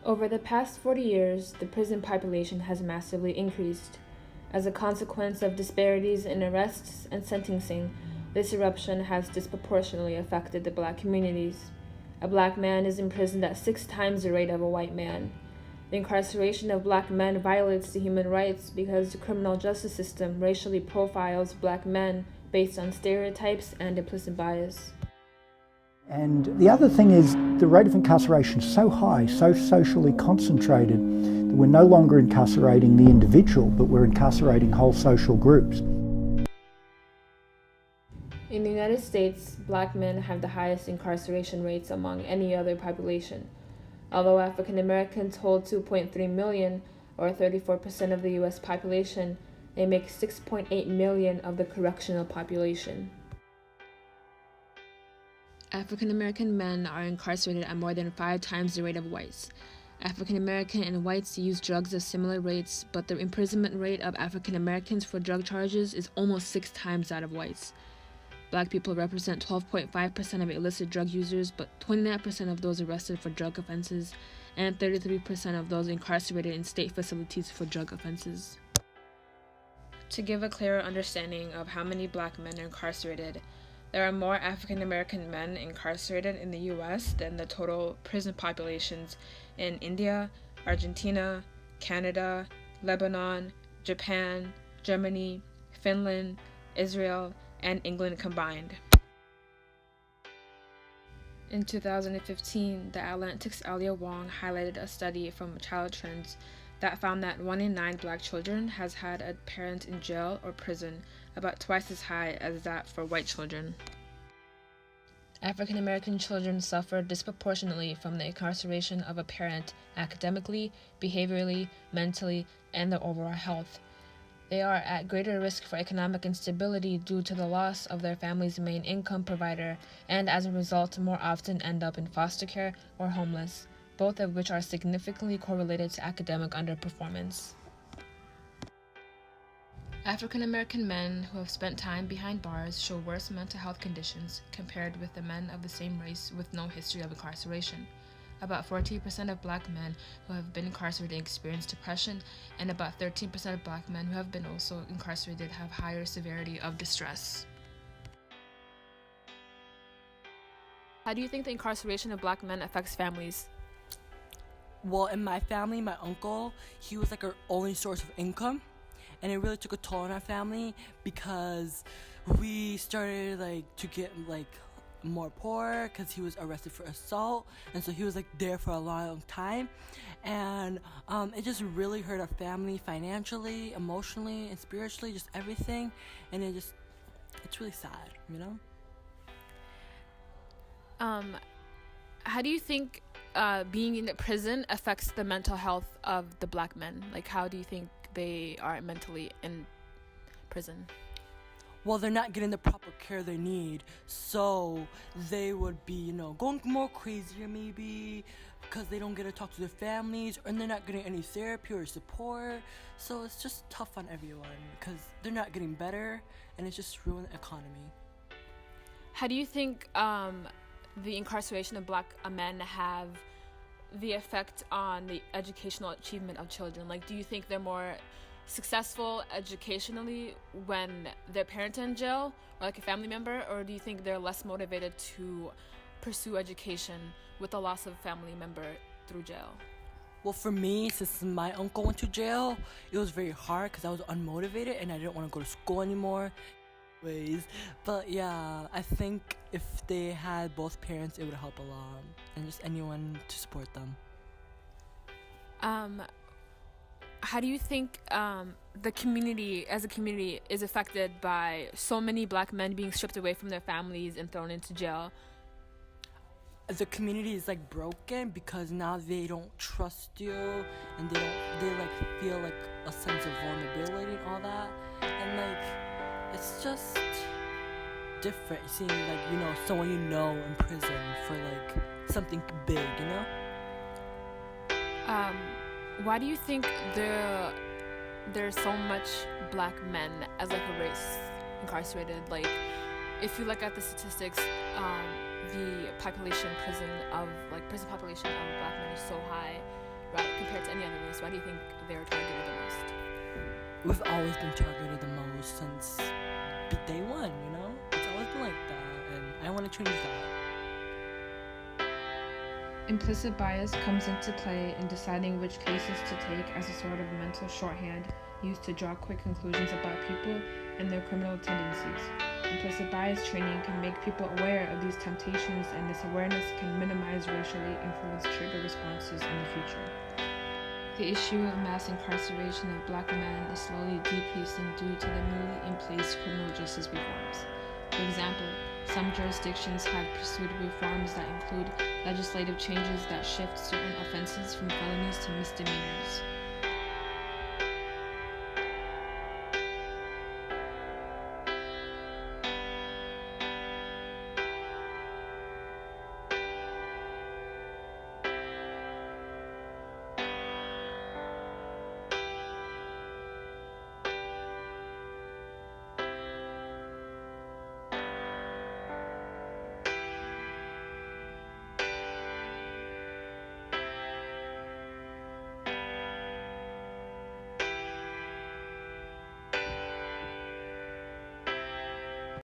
Over the past 40 years, the prison population has massively increased. As a consequence of disparities in arrests and sentencing, this eruption has disproportionately affected the black communities. A black man is imprisoned at 6 times the rate of a white man. The incarceration of black men violates the human rights because the criminal justice system racially profiles black men based on stereotypes and implicit bias. And the other thing is the rate of incarceration is so high, so socially concentrated, that we're no longer incarcerating the individual, but we're incarcerating whole social groups. In the United States, black men have the highest incarceration rates among any other population. Although African Americans hold 2.3 million, or 34% of the U.S. population, they make 6.8 million of the correctional population. African American men are incarcerated at more than 5 times the rate of whites. African American and whites use drugs at similar rates, but the imprisonment rate of African Americans for drug charges is almost 6 times that of whites. Black people represent 12.5% of illicit drug users, but 29% of those arrested for drug offenses, and 33% of those incarcerated in state facilities for drug offenses. To give a clearer understanding of how many black men are incarcerated, there are more African American men incarcerated in the U.S. than the total prison populations in India, Argentina, Canada, Lebanon, Japan, Germany, Finland, Israel, and England combined. In 2015, The Atlantic's Alia Wong highlighted a study from Child Trends that found that 1 in 9 black children has had a parent in jail or prison, about twice as high as that for white children. African American children suffer disproportionately from the incarceration of a parent academically, behaviorally, mentally, and their overall health. They are at greater risk for economic instability due to the loss of their family's main income provider, and as a result more often end up in foster care or homeless, both of which are significantly correlated to academic underperformance. African American men who have spent time behind bars show worse mental health conditions compared with the men of the same race with no history of incarceration. About 14% of black men who have been incarcerated experience depression, and about 13% of black men who have been also incarcerated have higher severity of distress. How do you think the incarceration of black men affects families? Well, in my family, my uncle, he was like our only source of income, and it really took a toll on our family because we started to get more poor because he was arrested for assault, and so he was there for a long time, and it just really hurt our family financially, emotionally, and spiritually, just everything, and it's really sad, you know. How do you think being in prison affects the mental health of the black men? How do you think they are mentally in prison? Well, they're not getting the proper care they need, so they would be, going more crazier maybe because they don't get to talk to their families, and they're not getting any therapy or support, so it's just tough on everyone because they're not getting better, and it's just ruined the economy. How do you think the incarceration of black men have the effect on the educational achievement of children? Do you think they're more successful educationally when their parents are in jail or a family member, or do you think they're less motivated to pursue education with the loss of a family member through jail? Well, for me, since my uncle went to jail, it was very hard because I was unmotivated and I didn't want to go to school anymore. But yeah, I think if they had both parents, it would help a lot, and just anyone to support them. How do you think the community, as a community, is affected by so many black men being stripped away from their families and thrown into jail? The community is broken because now they don't trust you, and they feel a sense of vulnerability and all that, and it's just different seeing someone in prison for something big, Why do you think there's so much black men as a race incarcerated? If you look at the statistics, the prison population of black men is so high. compared to any other race? Why do you think they were targeted the most? We've always been targeted the most since day one, you know? It's always been like that, and I want to change that. Implicit bias comes into play in deciding which cases to take as a sort of mental shorthand used to draw quick conclusions about people and their criminal tendencies. Implicit bias training can make people aware of these temptations, and this awareness can minimize racially influenced trigger responses in the future. The issue of mass incarceration of black men is slowly decreasing due to the newly in place criminal justice reforms. For example, some jurisdictions have pursued reforms that include legislative changes that shift certain offenses from felonies to misdemeanors.